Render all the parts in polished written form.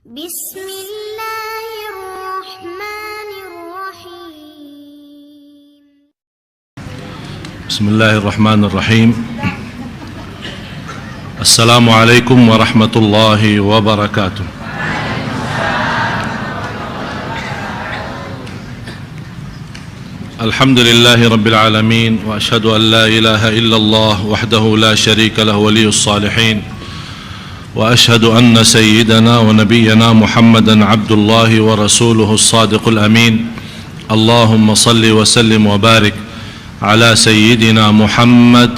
Bismillahirrahmanirrahim. Bismillahirrahmanirrahim. Assalamualaikum warahmatullahi wabarakatuh. Alhamdulillahi rabbil alamin, wa ashhadu an la ilaha illallah wahdahu la syarika lahu waliyus salihin, wa ashhadu anna sayyidana wa nabiyyana Muhammadan abdullahi wa rasuluhu as-sadiqul amin. Allahumma salli wa sallim wa barik ala sayyidina Muhammad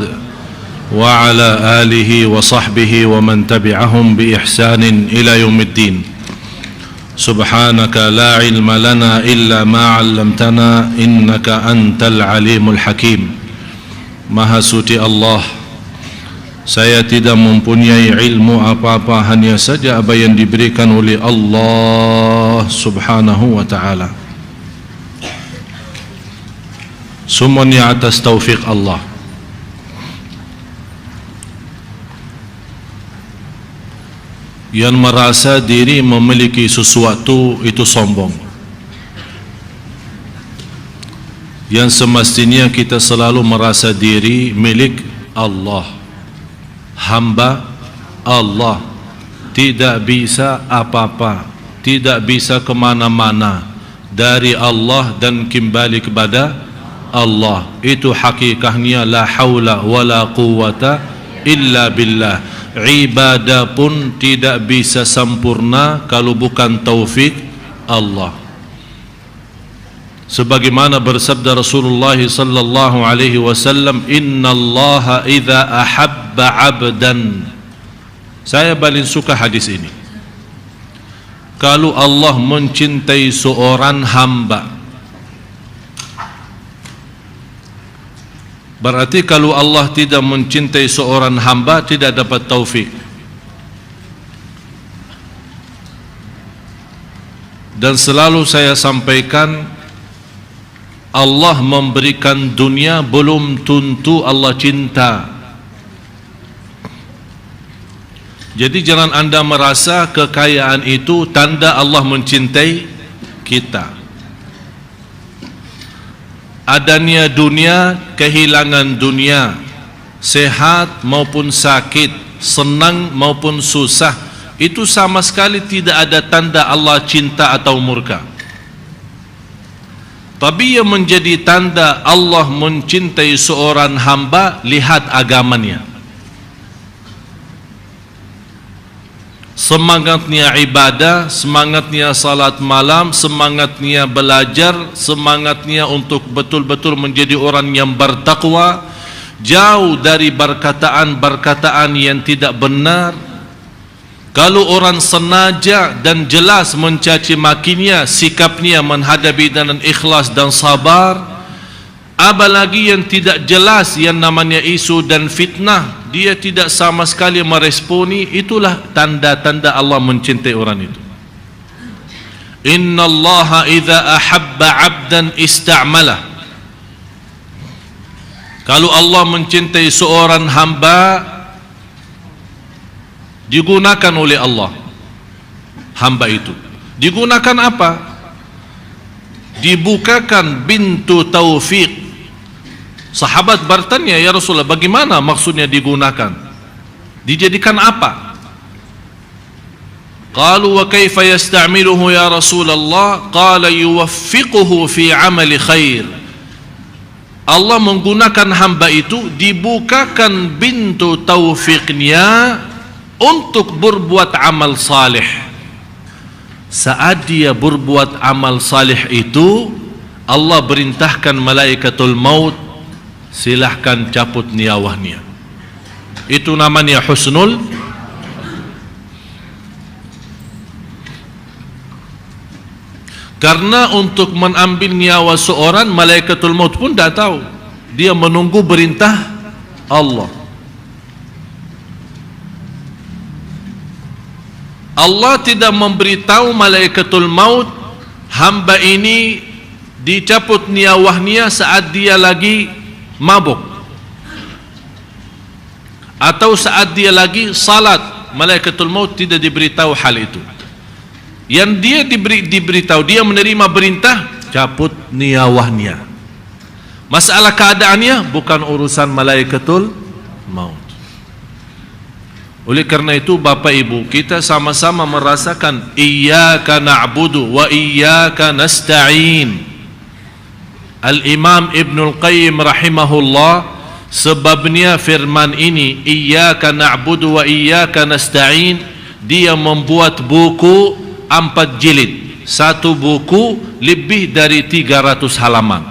wa ala alihi wa sahbihi wa man tabi'ahum bi ihsanin ila yaumiddin. Subhanaka la ilma lana illa ma 'allamtana innaka antal alimul hakim. Maha suci Allah, saya tidak mempunyai ilmu apa-apa, hanya saja apa yang diberikan oleh Allah subhanahu wa ta'ala. Semuanya atas taufik Allah. Yang merasa diri memiliki sesuatu itu sombong. Yang semestinya kita selalu merasa diri milik Allah, hamba Allah, tidak bisa apa-apa, tidak bisa kemana-mana dari Allah dan kembali kepada Allah. Itu hakikatnya la haula wala quwata illa billah. Ibadah pun tidak bisa sempurna kalau bukan taufik Allah. Sebagaimana bersabda Rasulullah sallallahu alaihi wasallam, innallaha idza ahabba 'abdan. Saya paling suka hadis ini. Kalau Allah mencintai seorang hamba, berarti kalau Allah tidak mencintai seorang hamba, tidak dapat taufik. Dan selalu saya sampaikan, Allah memberikan dunia belum tentu Allah cinta. Jadi jangan anda merasa kekayaan itu tanda Allah mencintai kita. Adanya dunia, kehilangan dunia, sehat maupun sakit, senang maupun susah, itu sama sekali tidak ada tanda Allah cinta atau murka. Tapi yang menjadi tanda Allah mencintai seorang hamba, lihat agamanya, semangatnya ibadah, semangatnya salat malam, semangatnya belajar, semangatnya untuk betul-betul menjadi orang yang bertakwa, jauh dari perkataan-perkataan yang tidak benar. Kalau orang sengaja dan jelas mencaci makinya, sikapnya menghadapi dengan ikhlas dan sabar. Apalagi yang tidak jelas, yang namanya isu dan fitnah, dia tidak sama sekali meresponi. Itulah tanda-tanda Allah mencintai orang itu. Innallaha idza ahabba 'abdan ista'malah. Kalau Allah mencintai seorang hamba, digunakan oleh Allah hamba itu. Digunakan apa? Dibukakan pintu taufik. Sahabat bertanya, ya Rasulullah, bagaimana maksudnya digunakan? Dijadikan apa? Qalu wa kaifa yasta'miluhu ya Rasulullah? Qala yuwaffiquhu fi 'amali khair. Allah menggunakan hamba itu, dibukakan pintu taufiknya untuk berbuat amal saleh. Saat dia berbuat amal saleh itu, Allah perintahkan malaikatul maut, silahkan cabut nyawanya. Itu namanya husnul. Karena untuk mengambil nyawa seorang, malaikatul maut pun tidak tahu, dia menunggu perintah Allah. Allah tidak memberitahu malaikatul maut, hamba ini dicabut nyawanya saat dia lagi mabuk atau saat dia lagi salat. Malaikatul maut tidak diberitahu hal itu. Yang dia diberitahu, dia menerima perintah, cabut niyawahnya. Masalah keadaannya bukan urusan malaikatul maut. Oleh karena itu Bapak Ibu, kita sama-sama merasakan iyyaka na'budu wa iyyaka nasta'in. Al-Imam Ibnul Qayyim rahimahullah, sebabnya firman ini iyyaka na'budu wa iyyaka nasta'in, dia membuat buku 4 jilid. Satu buku lebih dari 300 halaman.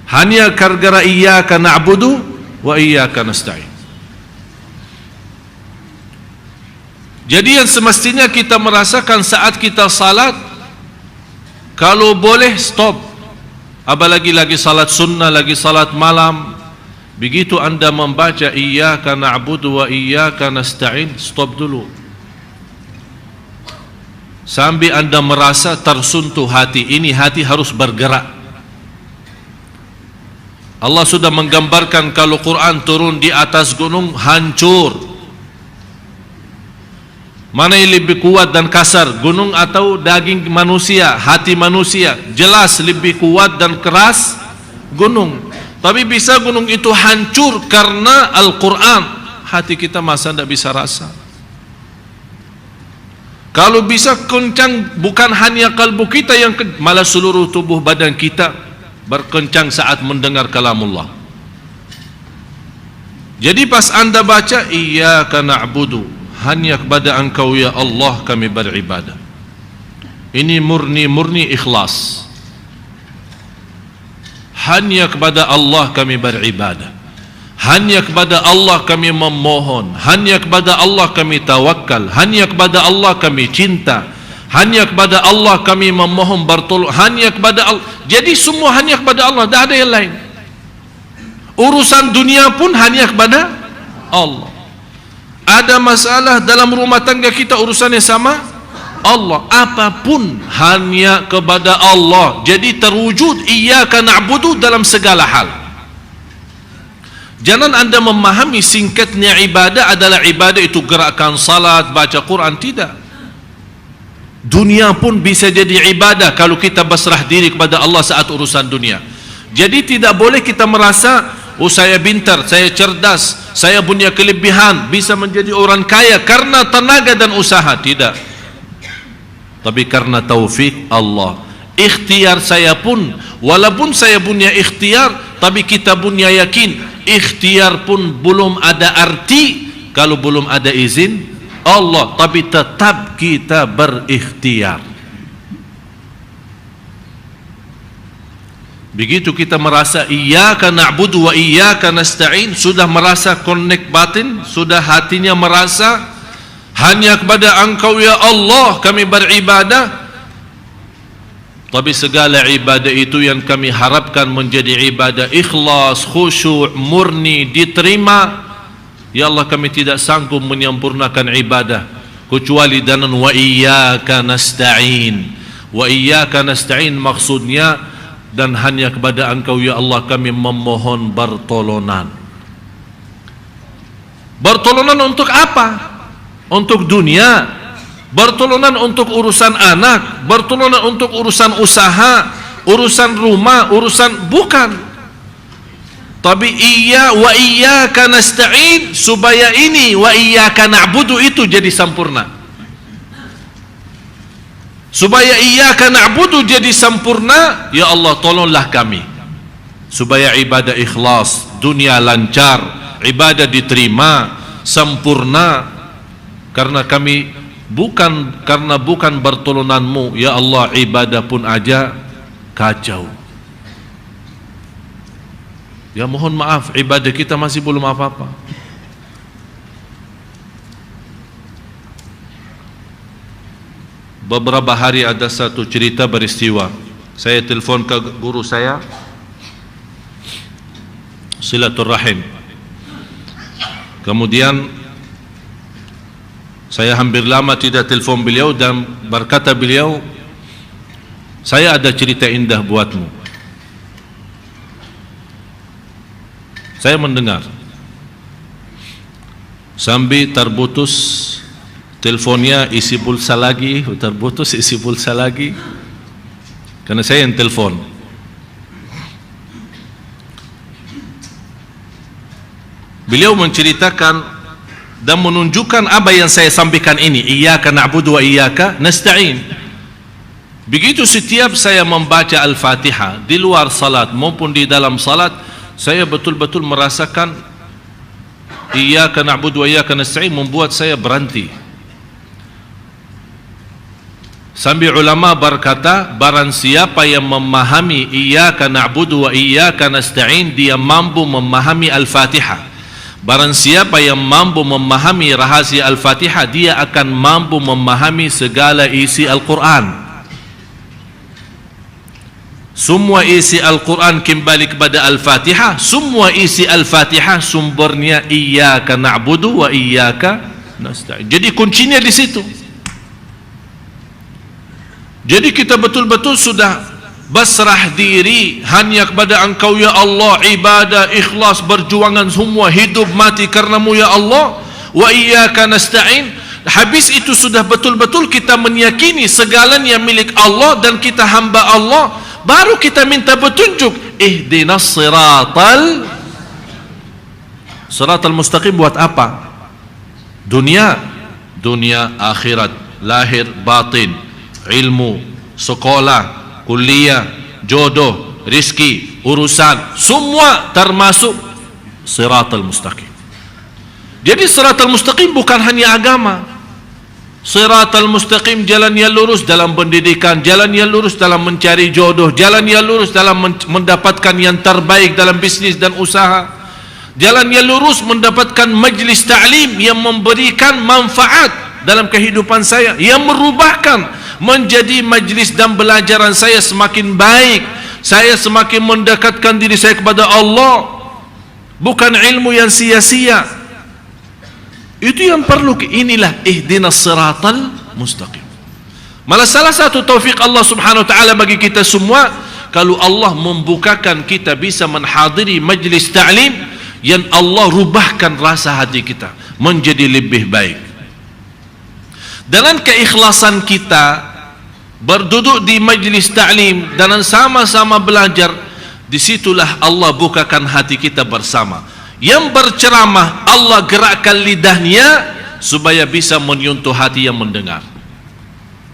Hanya gara-gara iyyaka na'budu wa iyyaka nasta'in. Jadi yang semestinya kita merasakan saat kita salat, kalau boleh stop. Apalagi lagi salat sunnah, lagi salat malam, begitu anda membaca iyyaka na'budu wa iyyaka nasta'in, stop dulu. Sampai anda merasa tersentuh hati. Ini hati harus bergerak. Allah sudah menggambarkan kalau Quran turun di atas gunung, hancur. Mana yang lebih kuat dan kasar, gunung atau daging manusia, hati manusia? Jelas lebih kuat dan keras gunung. Tapi bisa gunung itu hancur karena Al-Quran. Hati kita masa tidak bisa rasa. Kalau bisa kencang, bukan hanya kalbu kita yang malah seluruh tubuh badan kita berkencang saat mendengar kalamullah. Jadi pas anda baca iyyaka na'budu, hanya kepada Engkau ya Allah kami beribadah, ini murni ikhlas. Hanya kepada Allah kami beribadah, hanya kepada Allah kami memohon, hanya kepada Allah kami tawakal, hanya kepada Allah kami cinta, hanya kepada Allah kami memohon bertolong, hanya kepada Allah. Jadi semua hanya kepada Allah, tidak ada yang lain. Urusan dunia pun hanya kepada Allah. Ada masalah dalam rumah tangga kita, urusannya sama Allah. Apapun hanya kepada Allah. Jadi terwujud iyyaka na'budu dalam segala hal. Jangan anda memahami singkatnya ibadah adalah ibadah itu gerakan salat, baca Quran. Tidak. Dunia pun bisa jadi ibadah kalau kita berserah diri kepada Allah saat urusan dunia. Jadi tidak boleh kita merasa, oh saya pintar, saya cerdas, saya punya kelebihan, bisa menjadi orang kaya karena tenaga dan usaha. Tidak. Tapi karena taufik Allah. Ikhtiar saya pun, walaupun saya punya ikhtiar, tapi kita punya yakin, ikhtiar pun belum ada arti kalau belum ada izin Allah. Tapi tetap kita berikhtiar. Begitu kita merasa iyyaka na'budu wa iyyaka nasta'in, sudah merasa connect batin, sudah hatinya merasa hanya kepada Engkau ya Allah kami beribadah. Tapi segala ibadah itu yang kami harapkan menjadi ibadah ikhlas, khusyuk, murni, diterima. Ya Allah, kami tidak sanggup menyempurnakan ibadah kecuali dengan wa iyyaka nasta'in. Wa iyyaka nasta'in maksudnya, dan hanya kepada Engkau ya Allah kami memohon pertolongan. Pertolongan untuk apa? Untuk dunia, pertolongan untuk urusan anak, pertolongan untuk urusan usaha, urusan rumah, urusan bukan. Tapi wa iyyaka nasta'in, supaya ini wa iyyaka na'budu itu jadi sempurna. Supaya iyyaka na'budu jadi sempurna, ya Allah tolonglah kami supaya ibadah ikhlas, dunia lancar, ibadah diterima sempurna. Karena kami bukan pertolonganmu ya Allah, ibadah pun aja kacau. Ya mohon maaf, ibadah kita masih belum apa-apa. Beberapa hari ada satu cerita beristiwa. Saya telepon ke guru saya, silaturahim. Kemudian saya hampir lama tidak telepon beliau dan berkata beliau, saya ada cerita indah buatmu. Saya mendengar sambil terputus teleponnya isi pulsa lagi, terputus isi pulsa lagi, karena saya yang telepon. Beliau menceritakan dan menunjukkan apa yang saya sampaikan ini, iyyaka na'budu wa iyyaka nasta'in. Begitu setiap saya membaca Al-Fatihah di luar salat maupun di dalam salat, saya betul-betul merasakan iyyaka na'budu wa iyyaka nasta'in membuat saya berhenti. Sambil ulama berkata, barang siapa yang memahami iyyaka na'budu wa iyyaka nasta'in, dia mampu memahami Al-Fatihah. Barang siapa yang mampu memahami rahasia Al-Fatihah, dia akan mampu memahami segala isi Al-Quran. Semua isi Al-Quran kembali kepada Al-Fatihah. Semua isi Al-Fatihah sumbernya iyyaka na'budu wa iyyaka nasta'in. Jadi kuncinya di situ. Jadi kita betul-betul sudah basrah diri hanya kepada Engkau ya Allah, ibadah, ikhlas, berjuangan semua, hidup mati karenamu ya Allah, wa iyyaka nasta'in. Habis itu sudah betul-betul kita meyakini segalanya milik Allah dan kita hamba Allah, baru kita minta petunjuk. Ihdinas siratal mustaqim. Buat apa? Dunia akhirat, lahir batin, ilmu, sekolah, kuliah, jodoh, rizki, urusan, semua termasuk siratal mustaqim. Jadi siratal mustaqim bukan hanya agama. Siratal mustaqim jalan yang lurus dalam pendidikan, jalan yang lurus dalam mencari jodoh, jalan yang lurus dalam mendapatkan yang terbaik dalam bisnis dan usaha, jalan yang lurus mendapatkan majlis ta'lim yang memberikan manfaat dalam kehidupan saya, yang merubahkan menjadi majlis dan belajaran saya semakin baik, saya semakin mendekatkan diri saya kepada Allah, bukan ilmu yang sia-sia. Itu yang perlu. Inilah ihdinas siratal mustaqim. Malah salah satu taufik Allah subhanahu wa ta'ala bagi kita semua, kalau Allah membukakan kita bisa menghadiri majlis ta'lim yang Allah rubahkan rasa hati kita menjadi lebih baik. Dengan keikhlasan kita berduduk di majlis ta'lim dan sama-sama belajar, disitulah Allah bukakan hati kita bersama. Yang berceramah Allah gerakkan lidahnya supaya bisa menyentuh hati yang mendengar.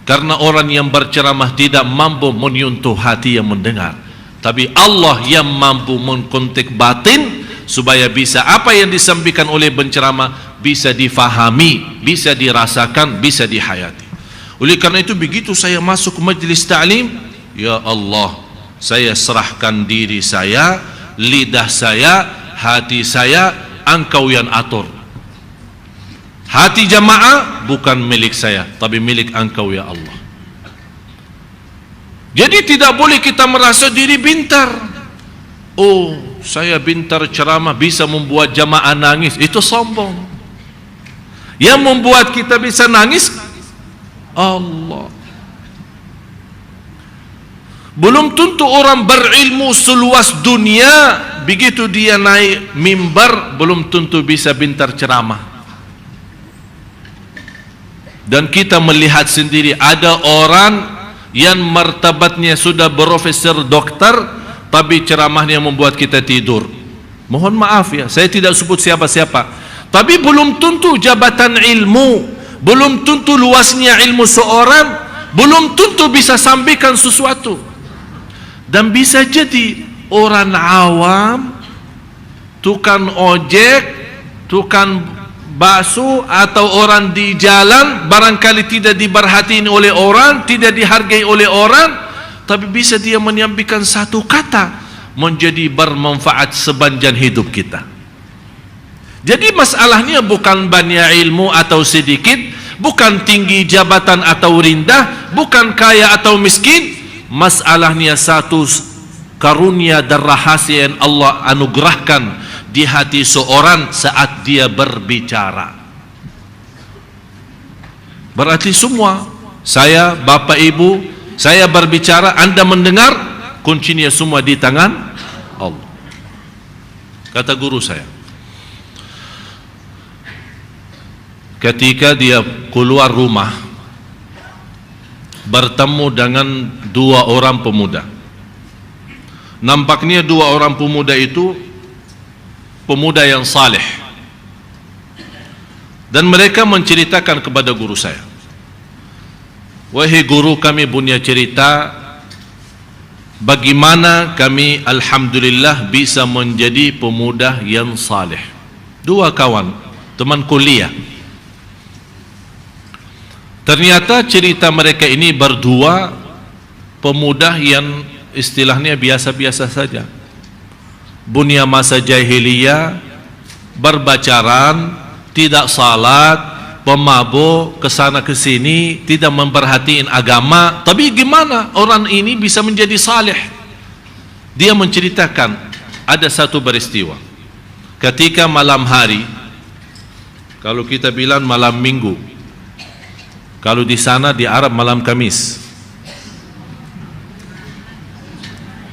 Karena orang yang berceramah tidak mampu menyentuh hati yang mendengar, tapi Allah yang mampu mengkontak batin supaya bisa apa yang disampaikan oleh penceramah bisa difahami, bisa dirasakan, bisa dihayati. Oleh karena itu begitu saya masuk majlis ta'lim, ya Allah, saya serahkan diri saya, lidah saya, hati saya, Engkau yang atur. Hati jamaah bukan milik saya, tapi milik Engkau ya Allah. Jadi tidak boleh kita merasa diri pintar. Oh, saya pintar ceramah bisa membuat jamaah nangis, itu sombong. Yang membuat kita bisa nangis Allah. Belum tentu orang berilmu seluas dunia, begitu dia naik mimbar belum tentu bisa pintar ceramah. Dan kita melihat sendiri ada orang yang martabatnya sudah profesor dokter, tapi ceramahnya membuat kita tidur. Mohon maaf ya, saya tidak sebut siapa-siapa, tapi belum tentu jabatan ilmu, belum tentu luasnya ilmu seorang, belum tentu bisa sampaikan sesuatu. Dan bisa jadi orang awam, tukang ojek, tukang bakso, atau orang di jalan barangkali tidak diperhatiin oleh orang, tidak dihargai oleh orang, tapi bisa dia menyampaikan satu kata menjadi bermanfaat sepanjang hidup kita. Jadi masalahnya bukan banyak ilmu atau sedikit, bukan tinggi jabatan atau rendah, bukan kaya atau miskin. Masalahnya satu karunia dan rahasia yang Allah anugerahkan di hati seorang saat dia berbicara. Berarti semua, saya, bapak, ibu, saya berbicara, anda mendengar, kuncinya semua di tangan Allah. Kata guru saya, ketika dia keluar rumah bertemu dengan dua orang pemuda. Nampaknya dua orang pemuda itu pemuda yang saleh, dan mereka menceritakan kepada guru saya, wahai guru, kami punya cerita bagaimana kami alhamdulillah bisa menjadi pemuda yang saleh. Dua kawan, teman kuliah. Ternyata cerita mereka ini berdua pemuda yang istilahnya biasa-biasa saja. Bunya masa jahiliyah, berbacaran, tidak salat, pemabuk, kesana kesini, tidak memperhatiin agama. Tapi gimana orang ini bisa menjadi saleh? Dia menceritakan ada satu peristiwa. Ketika malam hari, kalau kita bilang malam minggu, kalau di sana di Arab malam Kamis.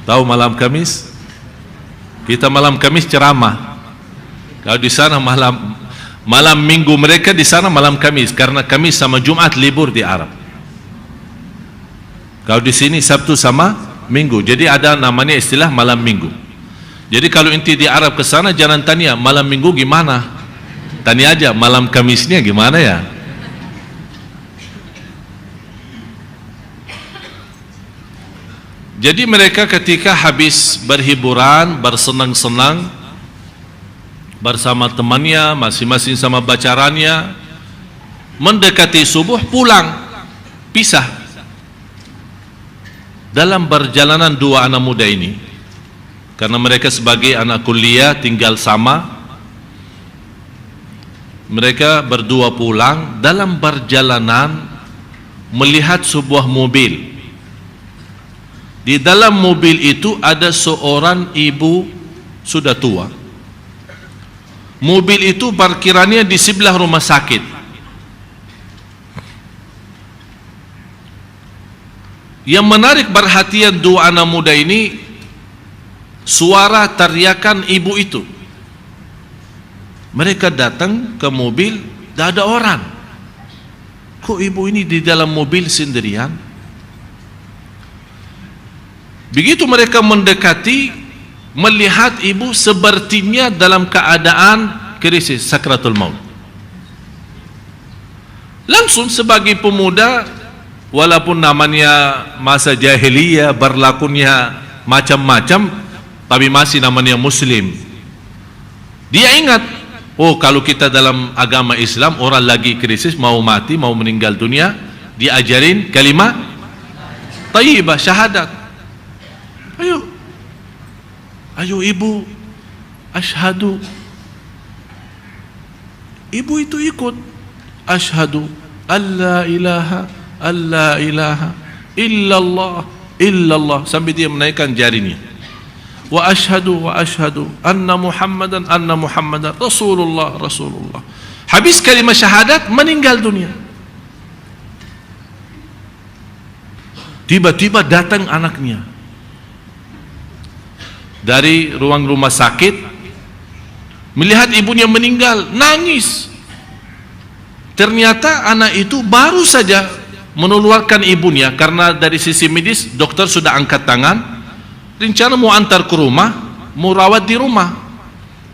Tahu malam Kamis? Kita malam Kamis ceramah. Kalau di sana malam minggu, mereka di sana malam Kamis, karena Kamis sama Jumat libur di Arab. Kalau di sini Sabtu sama Minggu. Jadi ada namanya istilah malam minggu. Jadi kalau inti di Arab ke sana jangan tanya malam minggu gimana. Tanya aja malam Kamisnya gimana ya. Jadi mereka ketika habis berhiburan, bersenang-senang bersama temannya, masing-masing sama bacarannya, mendekati subuh pulang, pisah. Dalam perjalanan dua anak muda ini, karena mereka sebagai anak kuliah tinggal sama, mereka berdua pulang. Dalam perjalanan melihat sebuah mobil. Di dalam mobil itu ada seorang ibu sudah tua. Mobil itu parkirannya di sebelah rumah sakit. Yang menarik perhatian dua anak muda ini, suara teriakan ibu itu. Mereka datang ke mobil, tidak ada orang. Kok ibu ini di dalam mobil sendirian? Begitu mereka mendekati, melihat ibu sepertinya dalam keadaan krisis, sakratul maut. Langsung sebagai pemuda, walaupun namanya masa jahiliyah, berlakunya macam-macam, tapi masih namanya muslim. Dia ingat, oh kalau kita dalam agama Islam, orang lagi krisis, mau mati, mau meninggal dunia, diajarin kalimat thayyibah, syahadat. Ayo ibu, asyhadu. Ibu itu ikut, asyhadu alla ilaha illallah, sampai dia menaikkan jarinya. Wa asyhadu anna muhammadan rasulullah. Habis kalimat syahadat, meninggal dunia. Tiba-tiba datang anaknya dari ruang rumah sakit, melihat ibunya meninggal, nangis. Ternyata anak itu baru saja mengeluarkan ibunya, karena dari sisi medis dokter sudah angkat tangan, rencana mau antar ke rumah, mau rawat di rumah.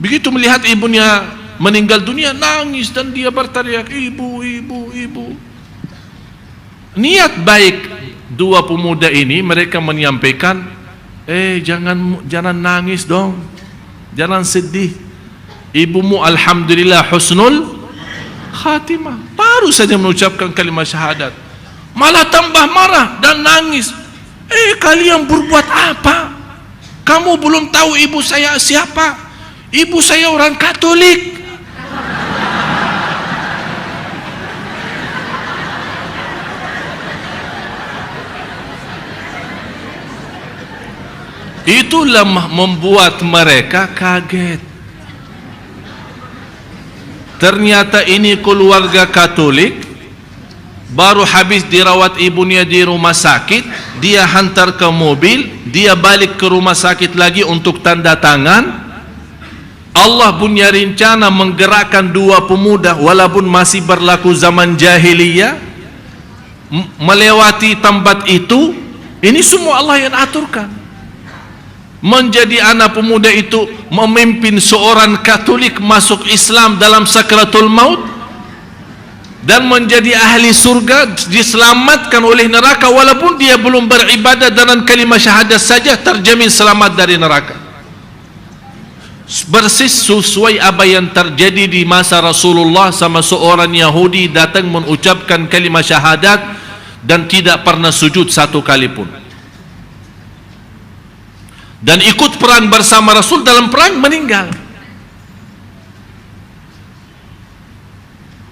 Begitu melihat ibunya meninggal dunia, nangis, dan dia berteriak, ibu. Niat baik dua pemuda ini, mereka menyampaikan, jangan nangis dong, jangan sedih. Ibumu alhamdulillah husnul khatimah, baru saja mengucapkan kalimat syahadat, malah tambah marah dan nangis. Kalian berbuat apa? Kamu belum tahu ibu saya siapa? Ibu saya orang Katolik. Itulah membuat mereka kaget. Ternyata ini keluarga Katolik, baru habis dirawat ibunya di rumah sakit, dia hantar ke mobil, dia balik ke rumah sakit lagi untuk tanda tangan. Allah punya rencana menggerakkan dua pemuda walaupun masih berlaku zaman jahiliyah melewati tempat itu. Ini semua Allah yang aturkan. Menjadi anak pemuda itu memimpin seorang Katolik masuk Islam dalam sakratul maut dan menjadi ahli surga, diselamatkan oleh neraka walaupun dia belum beribadah dengan kalimat syahadat saja terjamin selamat dari neraka. Persis sesuai apa yang terjadi di masa Rasulullah, sama seorang Yahudi datang mengucapkan kalimat syahadat dan tidak pernah sujud satu kali pun, dan ikut perang bersama Rasul, dalam perang meninggal.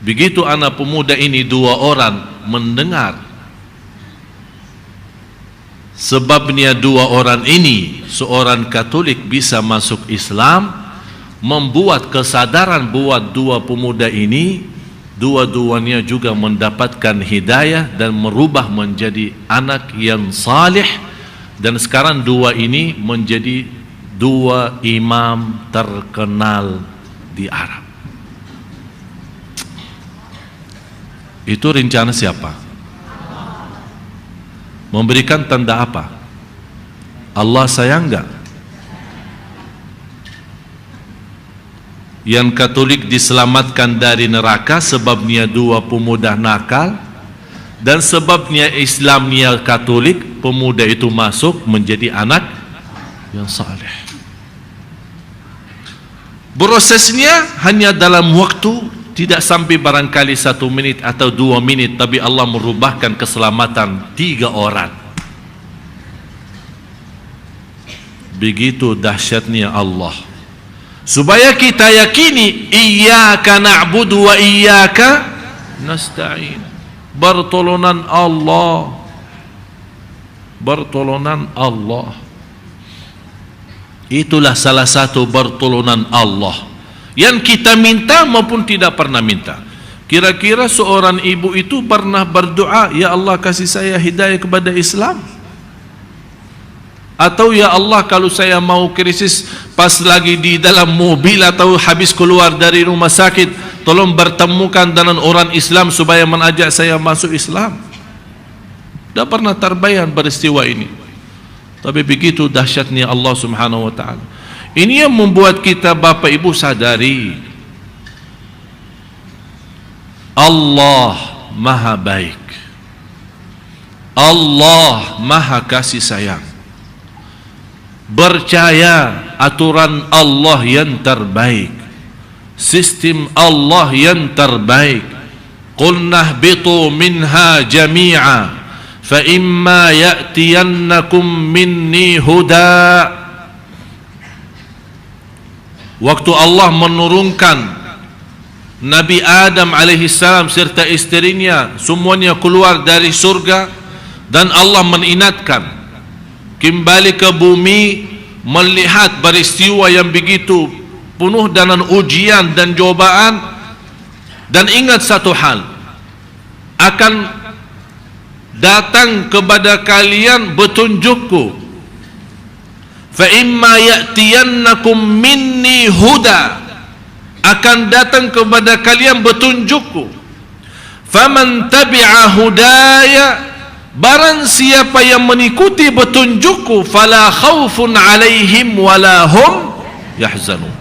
Begitu anak pemuda ini dua orang mendengar, sebabnya dua orang ini, seorang Katolik bisa masuk Islam, membuat kesadaran buat dua pemuda ini, dua-duanya juga mendapatkan hidayah dan merubah menjadi anak yang salih. Dan sekarang dua ini menjadi dua imam terkenal di Arab. Itu rencana siapa? Memberikan tanda apa? Allah sayang enggak? Yang Katolik diselamatkan dari neraka sebabnya dua pemuda nakal, dan sebabnya Islamnya Katolik, pemuda itu masuk menjadi anak yang saleh. Prosesnya hanya dalam waktu tidak sampai barangkali 1 menit atau 2 menit, tapi Allah merubahkan keselamatan 3 orang. Begitu dahsyatnya Allah. Supaya kita yakini, iyyaka na'budu wa iyyaka nasta'in. Pertolongan Allah, pertolongan Allah. Itulah salah satu pertolongan Allah yang kita minta maupun tidak pernah minta. Kira-kira seorang ibu itu pernah berdoa, ya Allah kasih saya hidayah kepada Islam? Atau ya Allah kalau saya mau krisis pas lagi di dalam mobil atau habis keluar dari rumah sakit, tolong bertemukan dengan orang Islam supaya mengajak saya masuk Islam? Tidak pernah terbayang peristiwa ini. Tapi begitu dahsyatnya Allah Subhanahu wa ta'ala. Ini yang membuat kita Bapak Ibu sadari, Allah Maha baik, Allah Maha kasih sayang. Percaya aturan Allah yang terbaik, sistem Allah yang terbaik. Qul nahbitu minha jami'a fa imma ya'tiyannakum minni huda. Waktu Allah menurunkan Nabi Adam alaihissalam serta istrinya semuanya keluar dari surga, dan Allah mengingatkan kembali ke bumi melihat peristiwa yang begitu penuh dengan ujian dan cobaan, dan ingat satu hal, akan datang kepada kalian petunjukku, fa imma ya'tiyannakum minni huda, akan datang kepada kalian petunjukku, faman tabi'a hudaya, barang siapa yang mengikuti petunjukku, fala khaufun alaihim wala hum yahzanun.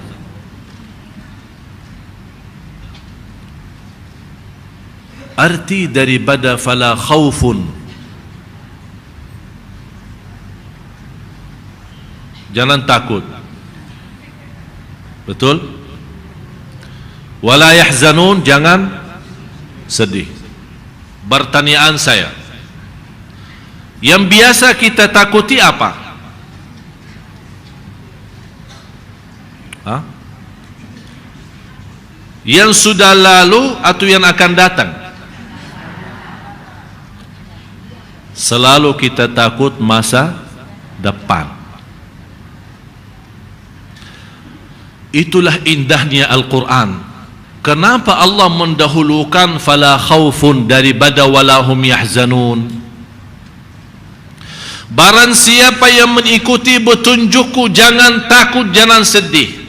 Arti daripada fala khaufun, jangan takut, betul? Wala yahzanun, jangan sedih. Pertanyaan saya, yang biasa kita takuti apa? Hah? Yang sudah lalu atau yang akan datang? Selalu kita takut masa depan. Itulah indahnya Al-Quran. Kenapa Allah mendahulukan fala khaufun daripada walahum yahzanun? Barang siapa yang mengikuti petunjukku, jangan takut, jangan sedih.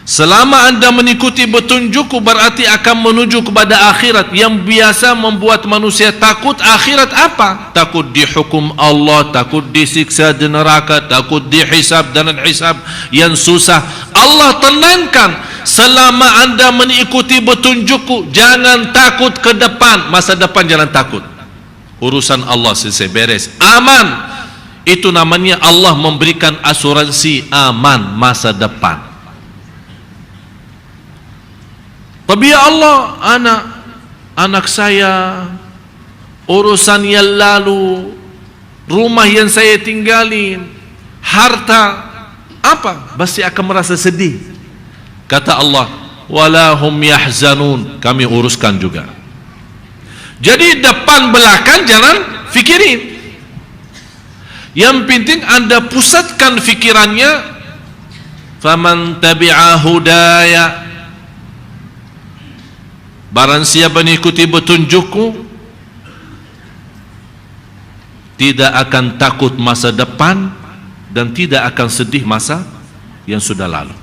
Selama anda mengikuti petunjukku berarti akan menuju kepada akhirat. Yang biasa membuat manusia takut akhirat apa? Takut dihukum Allah, takut disiksa di neraka, takut dihisab dan hisab yang susah. Allah tenangkan, selama anda mengikuti petunjukku, jangan takut ke depan. Masa depan jangan takut, urusan Allah selesai, beres, aman. Itu namanya Allah memberikan asuransi aman masa depan. Tapi ya Allah, anak saya, urusan yang lalu, rumah yang saya tinggalin, harta, apa? Pasti akan merasa sedih. Kata Allah, walahum yahzanun, kami uruskan juga. Jadi depan belakang jangan fikirin. Yang penting anda pusatkan fikirannya, faman tabi'a hudaya, barang siapa mengikuti petunjukku tidak akan takut masa depan dan tidak akan sedih masa yang sudah lalu.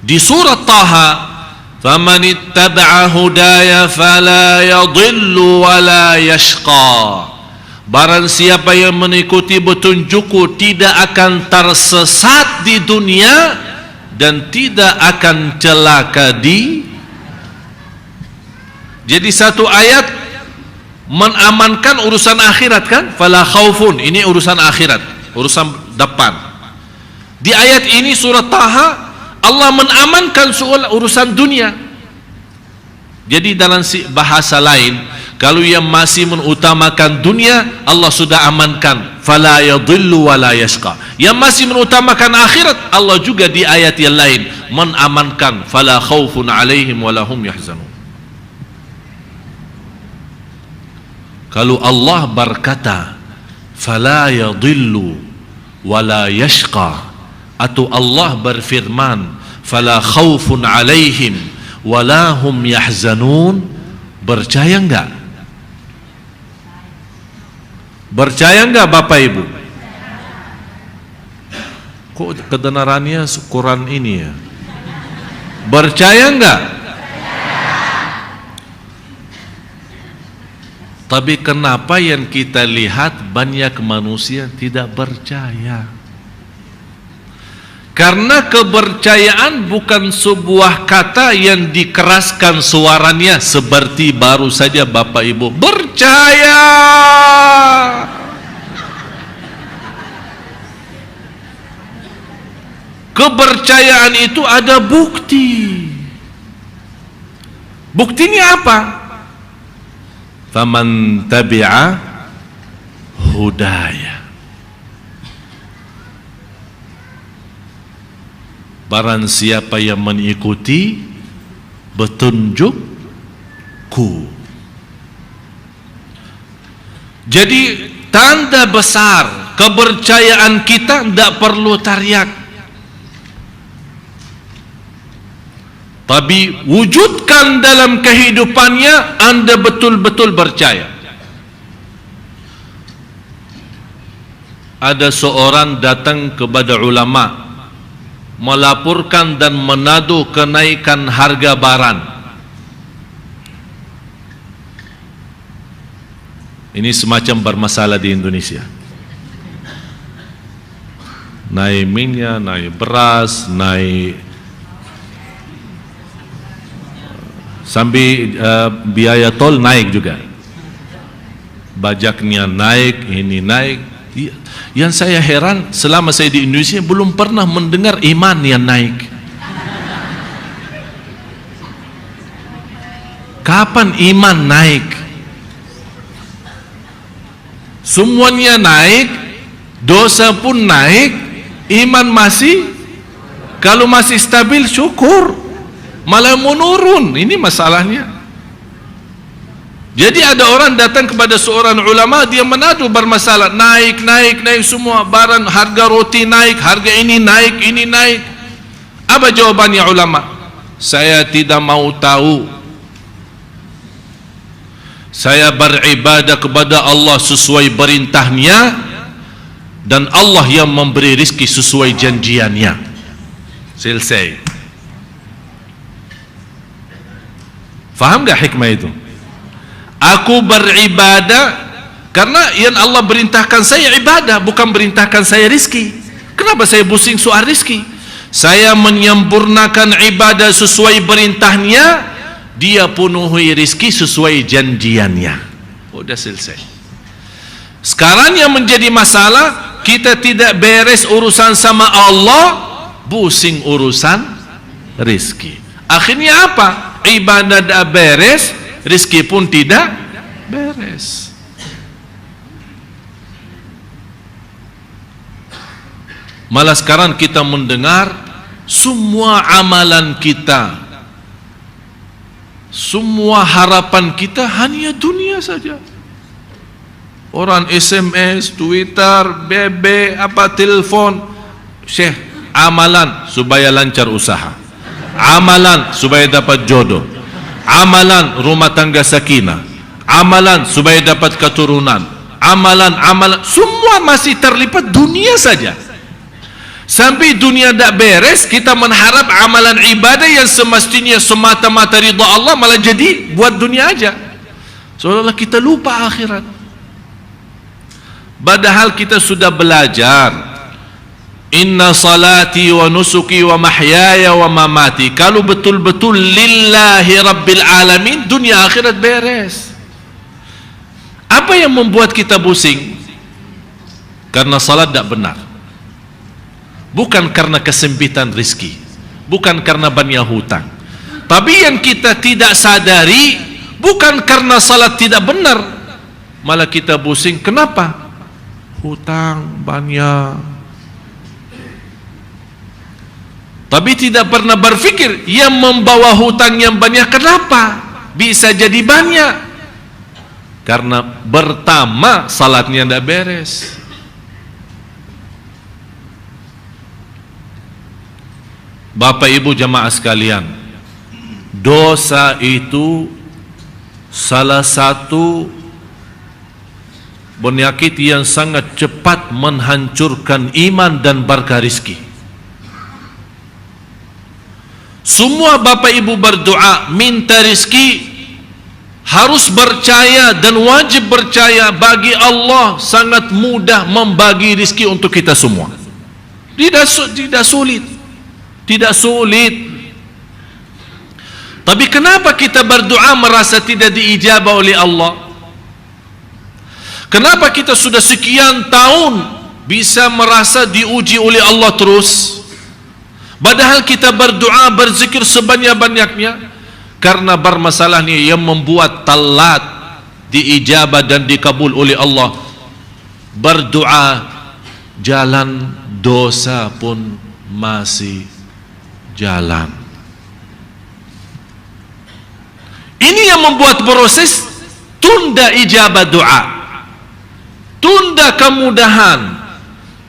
Di surat Taha, faman ittaba'a hudaya fala yadhillu wala yashqa, barang siapa yang mengikuti petunjukku tidak akan tersesat di dunia dan tidak akan celaka di. Jadi satu ayat menamankan urusan akhirat kan? Fala khaufun, ini urusan akhirat, urusan depan. Di ayat ini surat Taha, Allah menamankan soal urusan dunia. Jadi dalam bahasa lain, kalau yang masih mengutamakan dunia, Allah sudah amankan, fala yadhillu wala yashqa. Yang masih mengutamakan akhirat, Allah juga di ayat yang lain menamankan, fala khaufun alaihim wala hum yahzanun. Kalau Allah berkata fala yadhillu wala yashqa, atau Allah berfirman fala khaufun alaihim wala hum yahzanun, percaya enggak? Percaya enggak Bapak Ibu? Kok kebenarannya Quran ini ya? Percaya enggak? Tapi kenapa yang kita lihat banyak manusia tidak percaya? Karena kepercayaan bukan sebuah kata yang dikeraskan suaranya seperti baru saja Bapak Ibu percaya. Kepercayaan itu ada bukti. Buktinya apa? Faman tabi'a hudaya, barang siapa yang mengikuti petunjukku. Jadi tanda besar kepercayaan kita tidak perlu teriak, tapi wujudkan dalam kehidupannya anda betul-betul percaya. Ada seorang datang kepada ulama melaporkan dan menadu kenaikan harga barang. Ini semacam bermasalah di Indonesia. Naik minyak, naik beras, naik sampai biaya tol naik juga, pajaknya naik, ini naik. Yang saya heran, selama saya di Indonesia belum pernah mendengar iman yang naik. Kapan iman naik? Semuanya naik, dosa pun naik, iman masih, kalau masih stabil syukur, malah menurun. Ini masalahnya. Jadi ada orang datang kepada seorang ulama, dia menadu bermasalah, naik semua barang, harga roti naik, harga ini naik, ini naik. Apa jawabannya ulama? Saya tidak mau tahu. Saya beribadah kepada Allah sesuai perintahnya, dan Allah yang memberi rizki sesuai janjiannya. Selesai. Faham gak hikmah itu? Aku beribadah karena yang Allah perintahkan saya ibadah, bukan perintahkan saya rizki. Kenapa saya pusing soal rizki? Saya menyempurnakan ibadah sesuai perintahnya, dia penuhi rizki sesuai janjiannya. Udah selesai. Sekarang yang menjadi masalah, kita tidak beres urusan sama Allah, pusing urusan rizki. Akhirnya apa? Ibadah tidak beres, rizki pun tidak beres. Malah sekarang kita mendengar semua amalan kita, semua harapan kita hanya dunia saja. Orang SMS, Twitter, BB, telepon. Syekh, amalan supaya lancar usaha, amalan supaya dapat jodoh, amalan rumah tangga sakinah, amalan supaya dapat keturunan, amalan, semua masih terlibat dunia saja. Sampai dunia tidak beres, kita mengharap amalan ibadah yang semestinya semata-mata ridha Allah malah jadi buat dunia aja. Seolah-olah kita lupa akhirat. Padahal kita sudah belajar, inna salati wa nusuki wa mahyaya wa mamati. Kalau betul-betul lillahi rabbil alamin, dunia akhirat beres. Apa yang membuat kita pusing? Karena salat tidak benar, bukan karena kesempitan rizki, bukan karena banyak hutang. Tapi yang kita tidak sadari, bukan karena salat tidak benar, malah kita pusing. Kenapa? Hutang banyak. Tapi tidak pernah berpikir yang membawa hutang yang banyak kenapa bisa jadi banyak. Karena pertama salatnya tidak beres. Bapak ibu jamaah sekalian, dosa itu salah satu penyakit yang sangat cepat menghancurkan iman dan berkah rizki. Semua bapak ibu berdoa minta rizki, harus percaya dan wajib percaya bagi Allah sangat mudah membagi rizki untuk kita semua. Tidak sulit, tidak sulit. Tapi kenapa kita berdoa merasa tidak diijabah oleh Allah? Kenapa kita sudah sekian tahun bisa merasa diuji oleh Allah terus? Padahal kita berdoa, berzikir sebanyak-banyaknya. Karena bermasalahnya yang membuat telat diijabah dan dikabul oleh Allah, berdoa, jalan dosa pun masih jalan. Ini yang membuat proses tunda ijabah doa, tunda kemudahan,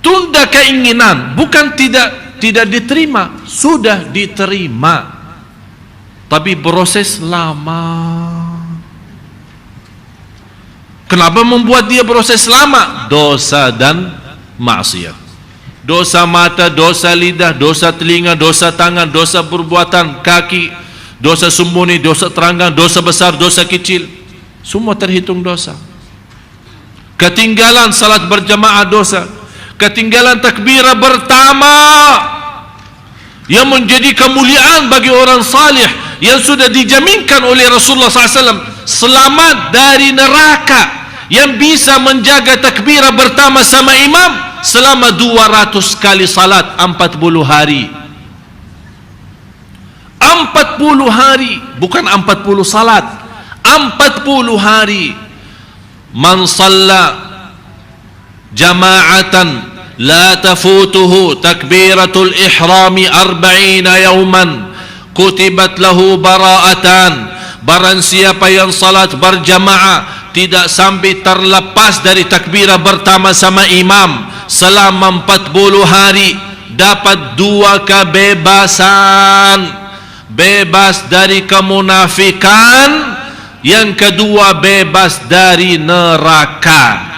tunda keinginan. Bukan tidak diterima, sudah diterima, tapi proses lama. Kenapa membuat dia proses lama? Dosa dan maksiat. Dosa mata, dosa lidah, dosa telinga, dosa tangan, dosa perbuatan kaki, dosa sembunyi, dosa terangkan, dosa besar, dosa kecil, semua terhitung dosa. Ketinggalan salat berjamaah dosa, ketinggalan takbirah pertama yang menjadi kemuliaan bagi orang salih yang sudah dijaminkan oleh Rasulullah SAW, selamat dari neraka, yang bisa menjaga takbirah pertama sama imam selama 200 kali salat 40 hari. 40 hari, bukan 40 salat, 40 hari. Man shalla jama'atan la tafutuhu takbiratul ihrami 40 yawman kutibat lahu bara'atan. Barang siapa yang salat berjamaah tidak sampai terlepas dari takbirah pertama sama imam selama 40 hari, dapat 2 kebebasan. Bebas dari kemunafikan, yang kedua bebas dari neraka.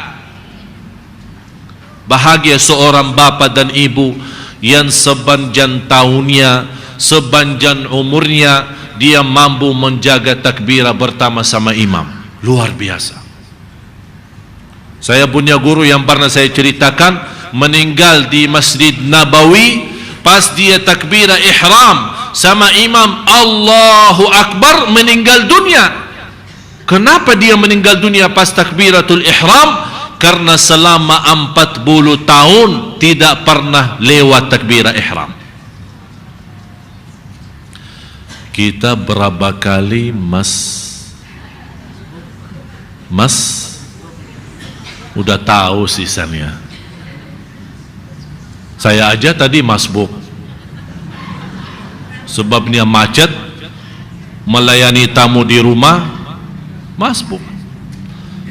Bahagia seorang bapa dan ibu yang sepanjang tahunnya, sepanjang umurnya dia mampu menjaga takbirah pertama sama imam. Luar biasa. Saya punya guru yang pernah saya ceritakan, meninggal di Masjid Nabawi pas dia takbirah ihram sama imam Allahu Akbar, meninggal dunia. Kenapa dia meninggal dunia pas takbiratul ihram? Karena selama 40 tahun tidak pernah lewat takbirah ihram. Kita berapa kali mas udah tahu sisanya. Saya aja tadi masbuk, sebabnya macet, melayani tamu di rumah, masbuk.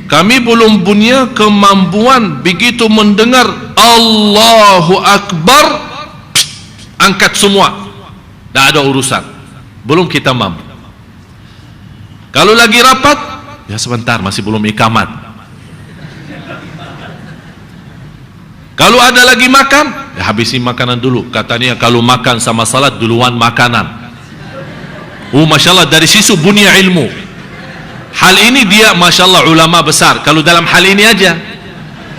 Kami belum punya kemampuan begitu mendengar Allahu Akbar, angkat semua, tidak ada urusan, belum kita mampu. Kalau lagi rapat, ya sebentar, masih belum ikamat. Kalau ada lagi makan, ya habisi makanan dulu. Katanya kalau makan sama salat duluan makanan. Masya Allah, dari situ bunya ilmu. Hal ini dia Masya Allah ulama besar. Kalau dalam hal ini aja,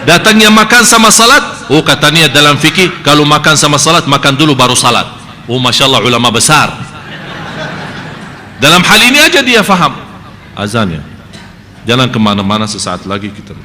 datangnya makan sama salat, katanya dalam fikih kalau makan sama salat, makan dulu baru salat. Masya Allah ulama besar. Dalam hal ini aja dia faham. Azannya, jangan kemana-mana, sesaat lagi kita